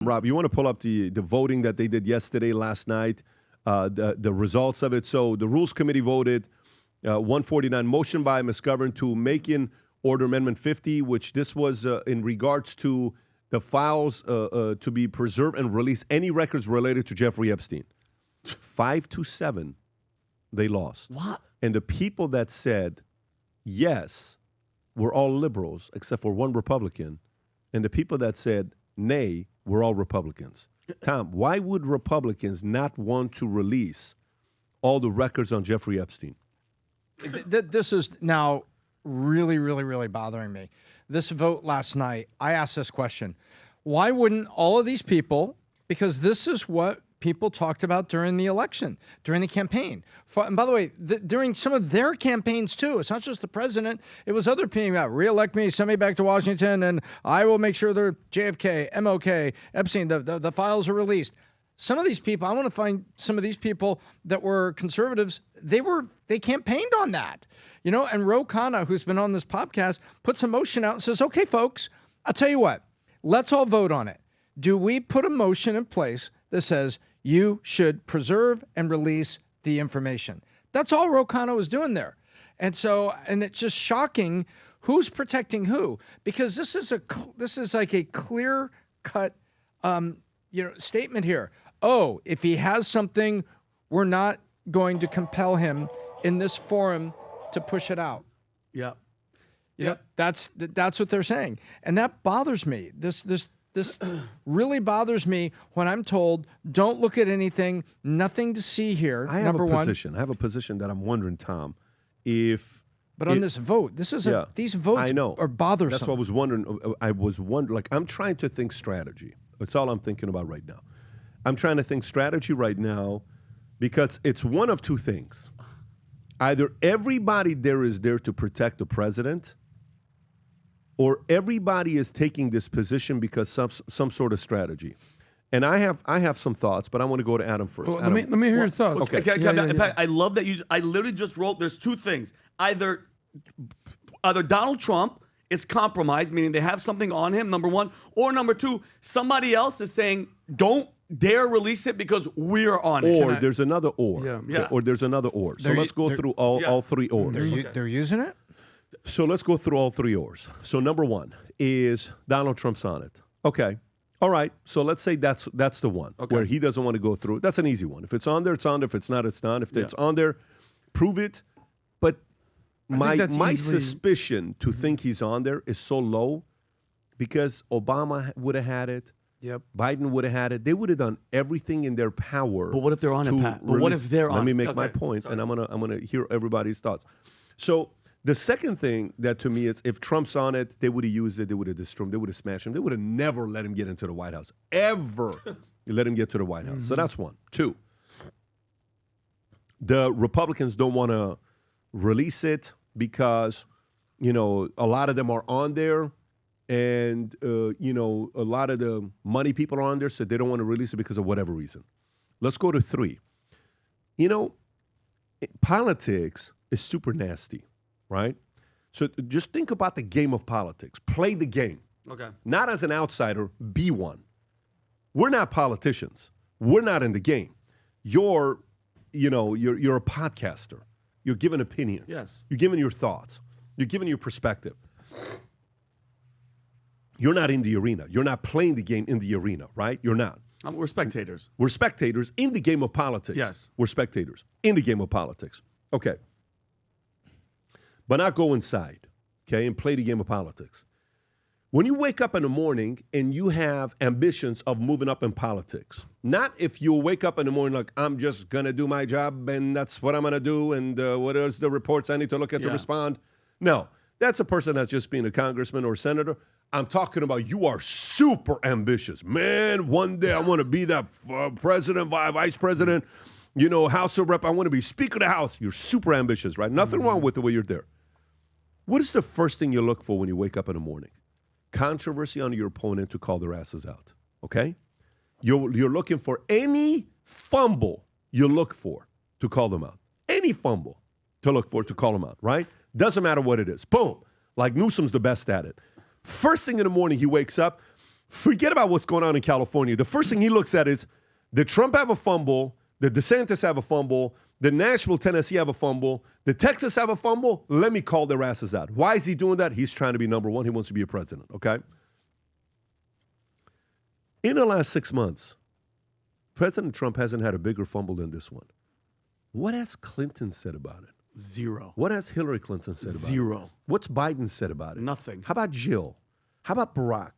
Rob, you want to pull up the voting that they did yesterday, last night, the results of it. So the Rules Committee voted 149, motion by McGovern to make in Order Amendment 50, which this was in regards to the files to be preserved and release any records related to Jeffrey Epstein. 5-7, they lost. What? And the people that said yes were all liberals, except for one Republican. And the people that said nay were all Republicans. Tom, why would Republicans not want to release all the records on Jeffrey Epstein? This is now really, really, really bothering me. This vote last night, I asked this question. Why wouldn't all of these people, because this is what people talked about during the election, during the campaign. And by the way, during some of their campaigns too. It's not just the president. It was other people about reelect me, send me back to Washington, and I will make sure they're JFK, MLK, Epstein, the files are released. Some of these people, I want to find some of these people that were conservatives, they campaigned on that. You know, and Ro Khanna, who's been on this podcast, puts a motion out and says, okay, folks, I'll tell you what, let's all vote on it. Do we put a motion in place that says you should preserve and release the information? That's all Ro Khanna was doing there. And so, and it's just shocking who's protecting who, because this is like a clear cut, statement here. Oh, if he has something, we're not going to compel him in this forum to push it out. Yeah. Yeah. That's what they're saying. And that bothers me. This really bothers me when I'm told, don't look at anything, nothing to see here. I have a position that I'm wondering, Tom, if... But on this vote, these votes are bothersome. That's what I was wondering. I'm trying to think strategy. That's all I'm thinking about right now. I'm trying to think strategy right now because it's one of two things. Either everybody there is there to protect the president, or everybody is taking this position because some sort of strategy. And I have some thoughts, but I want to go to Adam first. Well, Adam. let me hear your thoughts. Okay. In fact, I love that I literally just wrote, there's two things. Either Donald Trump is compromised, meaning they have something on him, number one, or number two, somebody else is saying, don't dare release it because we're on it. Or there's another or. Yeah. Or there's another or. So let's go through all three ors. They're using it? So let's go through all three ors. So number one is Donald Trump's on it. Okay. All right. So let's say that's the one where he doesn't want to go through it. That's an easy one. If it's on there, it's on there. If it's not, it's not. If it's on there, prove it. But my suspicion to think he's on there is so low because Obama would have had it. Yep. Biden would have had it. They would have done everything in their power. But what if they're on it, Pat? But what if they're on it? Let me make my point, and I'm gonna hear everybody's thoughts. So the second thing that to me is if Trump's on it, they would have used it, they would have destroyed him, they would have smashed him. They would have never let him get into the White House. Ever let him get to the White House. So that's one. Two, the Republicans don't want to release it because, a lot of them are on there. And, a lot of the money people are on there, so they don't want to release it because of whatever reason. Let's go to three. Politics is super nasty, right? So just think about the game of politics. Play the game. Okay. Not as an outsider, be one. We're not politicians. We're not in the game. You're a podcaster. You're giving opinions. Yes. You're giving your thoughts. You're giving your perspective. You're not in the arena. You're not playing the game in the arena, right? You're not. We're spectators. We're spectators in the game of politics. Yes. We're spectators in the game of politics. Okay. But not go inside, okay, and play the game of politics. When you wake up in the morning and you have ambitions of moving up in politics, not if you wake up in the morning like, I'm just going to do my job and that's what I'm going to do and what is the reports I need to look at to respond. No, that's a person that's just being a congressman or a senator. I'm talking about you are super ambitious. Man, one day I want to be that president, vice president, House of Rep. I want to be Speaker of the House. You're super ambitious, right? Nothing wrong with the way you're there. What is the first thing you look for when you wake up in the morning? Controversy on your opponent to call their asses out, okay? You're looking for any fumble you look for to call them out. Any fumble to look for to call them out, right? Doesn't matter what it is. Boom. Like Newsom's the best at it. First thing in the morning, he wakes up. Forget about what's going on in California. The first thing he looks at is, did Trump have a fumble? Did DeSantis have a fumble? Did Nashville, Tennessee have a fumble? Did Texas have a fumble? Let me call their asses out. Why is he doing that? He's trying to be number one. He wants to be a president, okay? In the last 6 months, President Trump hasn't had a bigger fumble than this one. What has Clinton said about it? Zero. What has Hillary Clinton said about it? Zero. What's Biden said about it? Nothing. How about Jill? How about Barack?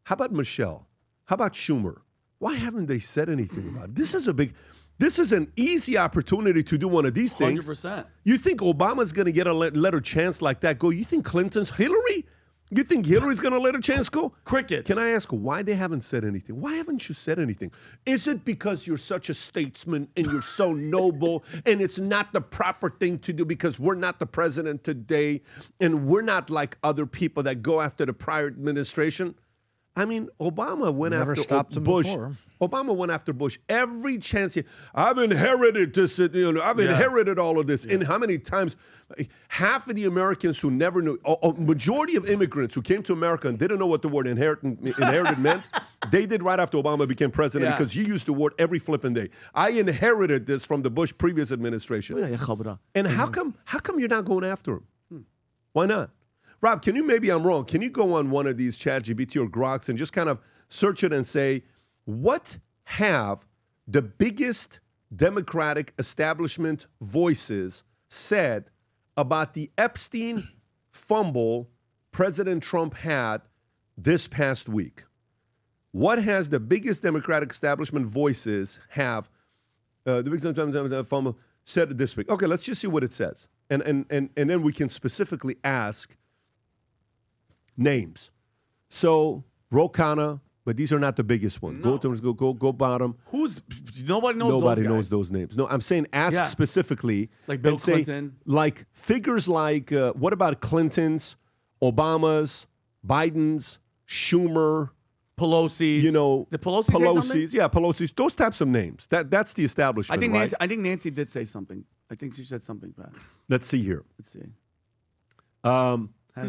How about Michelle? How about Schumer? Why haven't they said anything about it? This is an easy opportunity to do one of these things. 100%. You think Obama's going to get a let her chance like that go? You think Hillary? You think Hillary's going to let her chance go? Crickets. Can I ask why they haven't said anything? Why haven't you said anything? Is it because you're such a statesman and you're so noble and it's not the proper thing to do because we're not the president today and we're not like other people that go after the prior administration? I mean, Obama went Never after stopped him Bush. before. Obama went after Bush every chance. I've inherited this. I've inherited all of this. And how many times? Half of the Americans who never knew, a majority of immigrants who came to America and didn't know what the word inherited meant, they did right after Obama became president because he used the word every flipping day. I inherited this from the Bush previous administration. And how come you're not going after him? Why not? Rob, maybe I'm wrong. Can you go on one of these ChatGPT or Groks and just kind of search it and say, what have the biggest Democratic establishment voices said about the Epstein fumble President Trump had this past week? What has the biggest Democratic establishment voices have the biggest fumble said this week? Okay, let's just see what it says. And then we can specifically ask names. So, Ro Khanna, but these are not the biggest ones. No. Go bottom. Nobody knows Nobody those guys. knows those names. No, I'm saying ask specifically. Like Bill and say, Clinton. like figures like, what about Clinton's, Obama's, Biden's, Schumer, Pelosi's. the Pelosi say something? Pelosi's. Yeah, Pelosi's. Those types of names. That's the establishment, I think Nancy did say something. I think she said something, Pat. Let's see here. Let's see.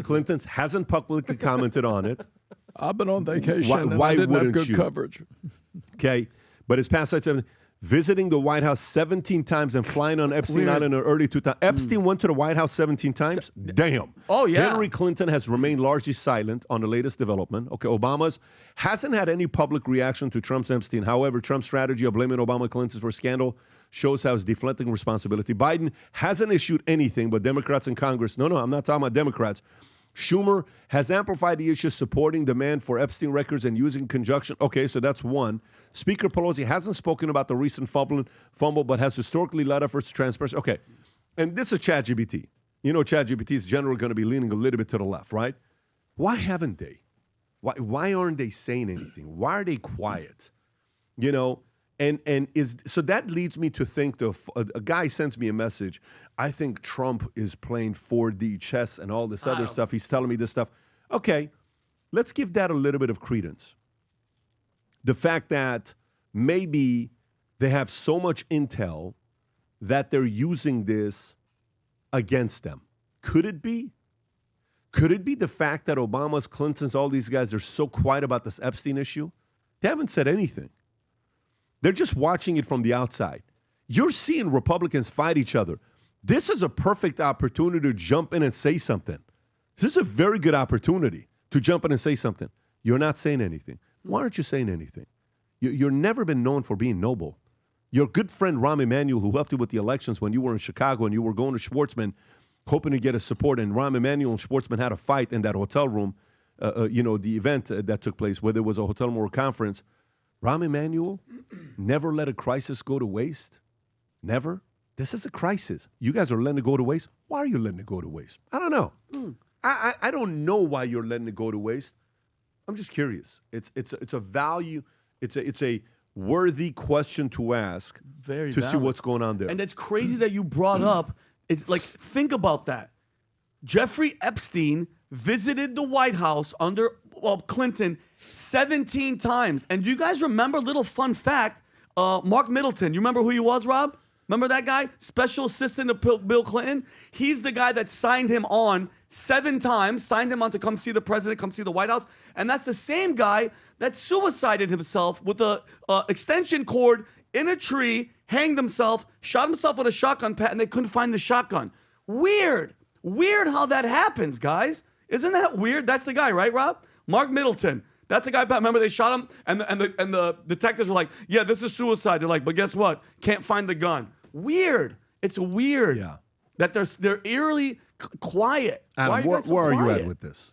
Clinton's hasn't publicly commented on it. I've been on vacation Why and I didn't wouldn't have good you? coverage. Okay, but his past visiting the White House 17 times and flying on Epstein Island in early 2000. Epstein went to the White House 17 times? Damn. Oh, yeah. Hillary Clinton has remained largely silent on the latest development. Okay, Obama's hasn't had any public reaction to Trump's Epstein. However, Trump's strategy of blaming Obama Clinton for scandal shows how he's deflecting responsibility. Biden hasn't issued anything, but Democrats in Congress, no, I'm not talking about Democrats. Schumer has amplified the issue supporting demand for Epstein records and using conjunction. Okay, so that's one. Speaker Pelosi hasn't spoken about the recent fumble, but has historically led efforts to transparency. Okay, and this is ChatGPT. ChatGPT is generally going to be leaning a little bit to the left, right? Why haven't they? Why aren't they saying anything? Why are they quiet? So that leads me to think a guy sends me a message. I think Trump is playing 4D chess and all this other stuff. He's telling me this stuff. Okay, let's give that a little bit of credence. The fact that maybe they have so much intel that they're using this against them. Could it be? Could it be the fact that Obama's, Clinton's, all these guys are so quiet about this Epstein issue? They haven't said anything. They're just watching it from the outside. You're seeing Republicans fight each other. This is a perfect opportunity to jump in and say something. This is a very good opportunity to jump in and say something. You're not saying anything. Why aren't you saying anything? You've never been known for being noble. Your good friend Rahm Emanuel, who helped you with the elections when you were in Chicago and you were going to Schwartzman, hoping to get his support, and Rahm Emanuel and Schwartzman had a fight in that hotel room, the event that took place, whether it was a hotel room or a conference. Rahm Emanuel never let a crisis go to waste. Never. This is a crisis. You guys are letting it go to waste. Why are you letting it go to waste? I don't know. I don't know why you're letting it go to waste. I'm just curious. It's a value. It's a worthy question to ask Very to valid. see what's going on there. And it's crazy that you brought up. It's like, think about that. Jeffrey Epstein visited the White House under Clinton 17 times. And do you guys remember, little fun fact, Mark Middleton, you remember who he was, Rob? Remember that guy? Special assistant to Bill Clinton? He's the guy that signed him on 7 times, signed him on to come see the president, come see the White House. And that's the same guy that suicided himself with a extension cord in a tree, hanged himself, shot himself with a shotgun and they couldn't find the shotgun. Weird. Weird how that happens, guys. Isn't that weird? That's the guy, right, Rob? Mark Middleton. That's the guy. Remember, they shot him, and the detectives were like, "Yeah, this is suicide." They're like, "But guess what? Can't find the gun." Weird. It's weird that they're eerily quiet. Adam, where are you at with this?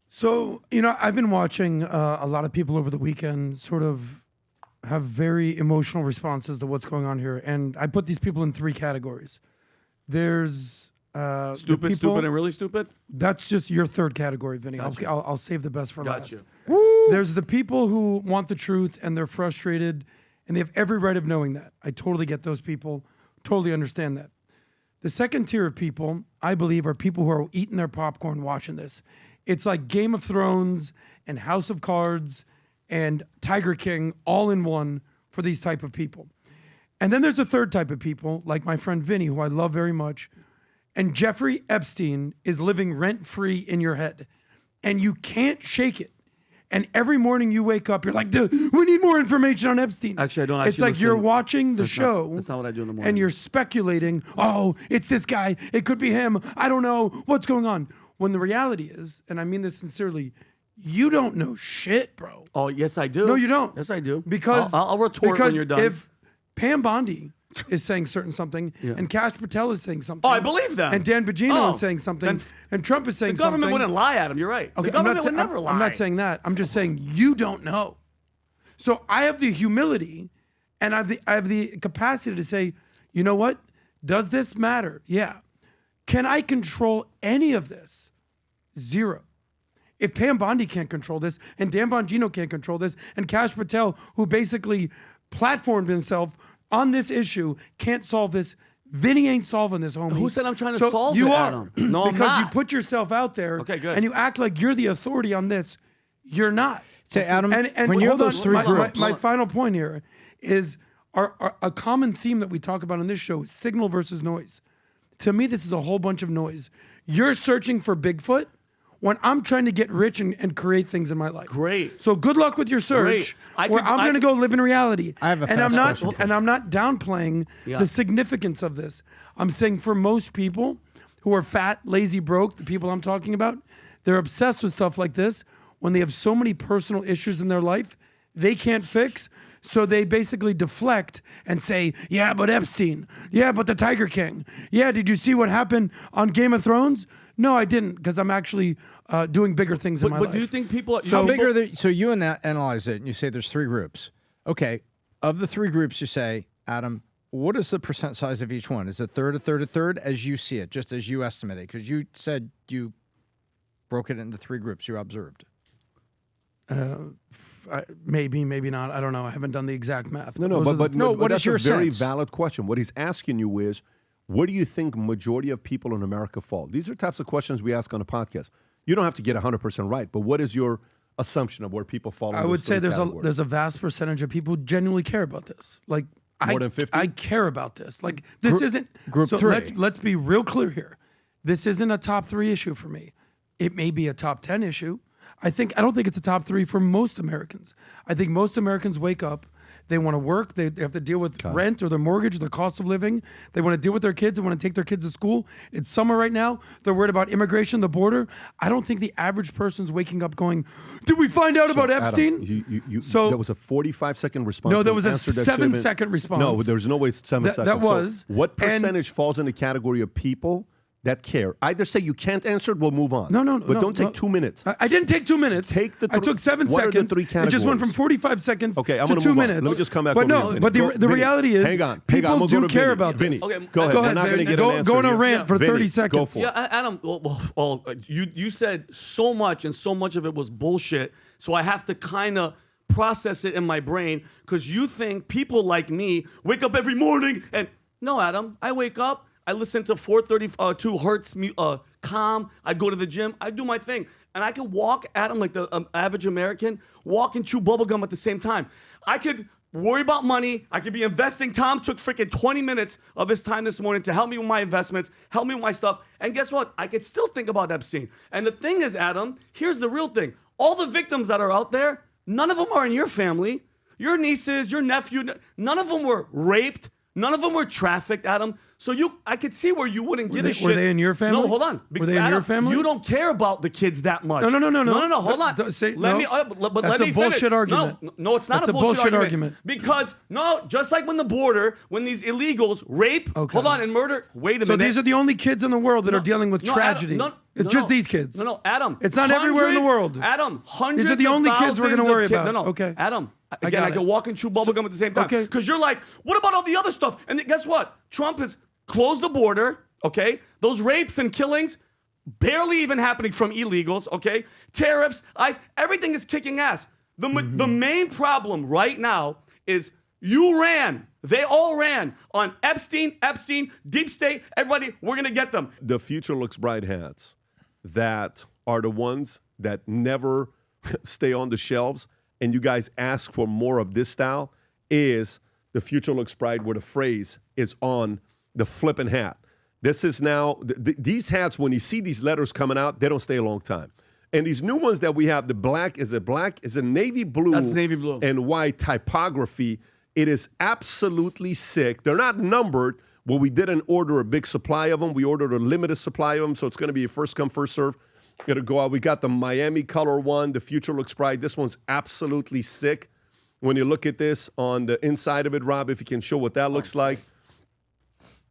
So, I've been watching a lot of people over the weekend sort of have very emotional responses to what's going on here, and I put these people in 3 categories. There's stupid, stupid, and really stupid. That's just your 3rd category, Vinny. Gotcha. I'll save the best for last. Gotcha. There's the people who want the truth and they're frustrated and they have every right of knowing that. I totally get those people, totally understand that. The second tier of people, I believe, are people who are eating their popcorn watching this. It's like Game of Thrones and House of Cards and Tiger King all in one for these type of people. And then there's a third type of people, like my friend Vinny, who I love very much. And Jeffrey Epstein is living rent-free in your head. And you can't shake it. And every morning you wake up, you're like, dude, we need more information on Epstein. Actually, I don't actually It's like listen. you're watching the show. That's not what I do in the morning. And you're speculating, oh, it's this guy. It could be him. I don't know what's going on. When the reality is, and I mean this sincerely, you don't know shit, bro. Oh, yes, I do. No, you don't. Yes, I do. Because I'll retort when you're done. If Pam Bondi is saying something, and Kash Patel is saying something. Oh, I believe them. And Dan Bongino Oh, is saying something, then and Trump is saying the something. government wouldn't lie at him. You're right. Okay, The government would never lie. I'm not saying that. I'm just saying you don't know. So I have the humility and I have the capacity to say, you know what? Does this matter? Yeah. Can I control any of this? 0. If Pam Bondi can't control this, and Dan Bongino can't control this, and Kash Patel, who basically platformed himself on this issue, can't solve this, Vinny ain't solving this, homie. Who said I'm trying to So solve you it, are. Adam? No, I'm because not. you put yourself out there, Okay, good. and you act like you're the authority on this. You're not. Say, Adam, And when you have hold those on, 3 groups, my final point here is a common theme that we talk about on this show is signal versus noise. To me, this is a whole bunch of noise. You're searching for Bigfoot when I'm trying to get rich and create things in my life. Great. So good luck with your search. Great. I'm going to go live in reality. I have a and I'm fast not question for and I'm not downplaying Yeah. the significance of this. I'm saying for most people who are fat, lazy, broke, the people I'm talking about, they're obsessed with stuff like this when they have so many personal issues in their life they can't fix. So they basically deflect and say, yeah, but Epstein. Yeah, but the Tiger King. Yeah, did you see what happened on Game of Thrones? No, I didn't, because I'm actually doing bigger things in my life. But do you think people... how big are they? So you analyze it and you say there's 3 groups. Okay, of the 3 groups, you say, Adam, what is the percent size of each one? Is it third, a third, a third, as you see it, just as you estimate it? Because you said you broke it into 3 groups you observed. Maybe, maybe not. I don't know. I haven't done the exact math. No, Those are but the- what that's is your a very sense? valid question. What he's asking you is, where do you think majority of people in America fall? These are types of questions we ask on a podcast. You don't have to get 100% right, but what is your assumption of where people fall? I would say there's a vast percentage of people who genuinely care about this. Like More than 50? I care about this. Like this isn't group so 3. Let's be real clear here. This isn't a top 3 issue for me. It may be a top 10 issue. I don't think it's a top 3 for most Americans. I think most Americans wake up, they want to work, they have to deal with rent or their mortgage, their cost of living. They want to deal with their kids, they want to take their kids to school. It's summer right now. They're worried about immigration, the border. I don't think the average person's waking up going, did we find out about Epstein? So that was a 45-second response. No, to there an was a answer that should have been- 7-second response. No, there's no way 7 That seconds. was. So what And- percentage falls in the category of people that care? Either say you can't answer it, we'll move on. No, But don't take 2 minutes. I didn't take 2 minutes. Take the I took 7 what are the seconds. 3 It just went from categories? 45 seconds Okay, I'm to going to 2 move minutes. on. Let me just come back But over no, here, Vinny. but Go, the Vinny. reality is, hang on. people I'm gonna do go to care Vinny. about Vinny, this. Okay, go ahead. Go We're ahead, not going to Vinny. get an answer Go on a here. rant for Vinny, 30 seconds. Go for it. Yeah, Adam, well, you said so much, and so much of it was bullshit, so I have to kind of process it in my brain, because you think people like me wake up every morning and... No, Adam, I wake up, I listen to 432 hertz calm, I go to the gym, I do my thing. And I could walk, Adam, like the average American, walk and chew bubblegum at the same time. I could worry about money. I could be investing. Tom took freaking 20 minutes of his time this morning to help me with my investments, help me with my stuff. And guess what? I could still think about Epstein. And the thing is, Adam, here's the real thing. All the victims that are out there, none of them are in your family. Your nieces, your nephew, none of them were raped. None of them were trafficked, Adam. So I could see where you wouldn't give a shit. Were they in your family? No, hold on. Were they in your family? You don't care about the kids that much. No. No. Hold on. That's let me a bullshit finish. argument. No, it's not That's a bullshit argument. Because just like when the border, when these illegals rape, hold on, and murder. Wait a minute. So these are the only kids in the world that are dealing with tragedy. It's just these kids. No, Adam. It's not everywhere in the world. Adam, hundreds. These are the only kids we're going to worry about. No. Okay. Adam. Again, I can walk and chew bubblegum at the same time. Okay. Because you're like, what about all the other stuff? And guess what? Trump has closed the border, okay? Those rapes and killings, barely even happening from illegals, okay? Tariffs, ICE, everything is kicking ass. The main problem right now is they all ran on Epstein, deep state, everybody, we're going to get them. The future looks bright hats that are the ones that never stay on the shelves, and you guys ask for more of this style, is the future looks bright, where the phrase is on the flipping hat. This is now, these hats, when you see these letters coming out, they don't stay a long time. And these new ones that we have, the black is a navy blue. That's navy blue. And white typography. It is absolutely sick. They're not numbered. Well, we didn't order a big supply of them. We ordered a limited supply of them, so it's going to be a first come, first serve. It'll go out. We got the Miami color one. The future looks bright. This one's absolutely sick. When you look at this on the inside of it, Rob, if you can show what that looks like.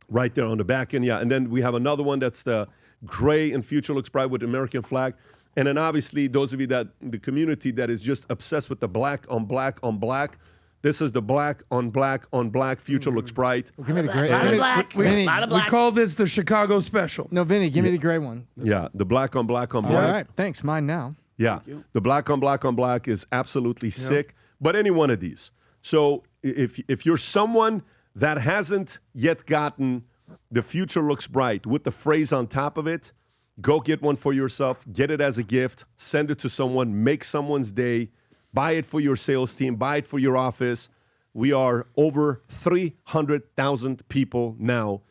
Right there on the back end, yeah. And then we have another one that's the gray and future looks bright with the American flag. And then obviously those of you that, the community that is just obsessed with the black on black on black, this is the black on black on black, future looks bright. Well, give me the gray. We call this the Chicago special. No, Vinny, give me the gray one. Yeah, the black on black on black. All right, thanks. Mine now. Yeah, the black on black is absolutely sick. But any one of these. So if you're someone that hasn't yet gotten the future looks bright with the phrase on top of it, go get one for yourself. Get it as a gift. Send it to someone. Make someone's day. Buy it for your sales team. Buy it for your office. We are over 300,000 people now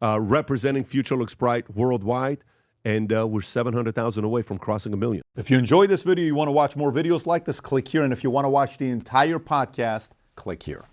representing Future Looks Bright worldwide. And we're 700,000 away from crossing 1 million. If you enjoyed this video, you want to watch more videos like this, click here. And if you want to watch the entire podcast, click here.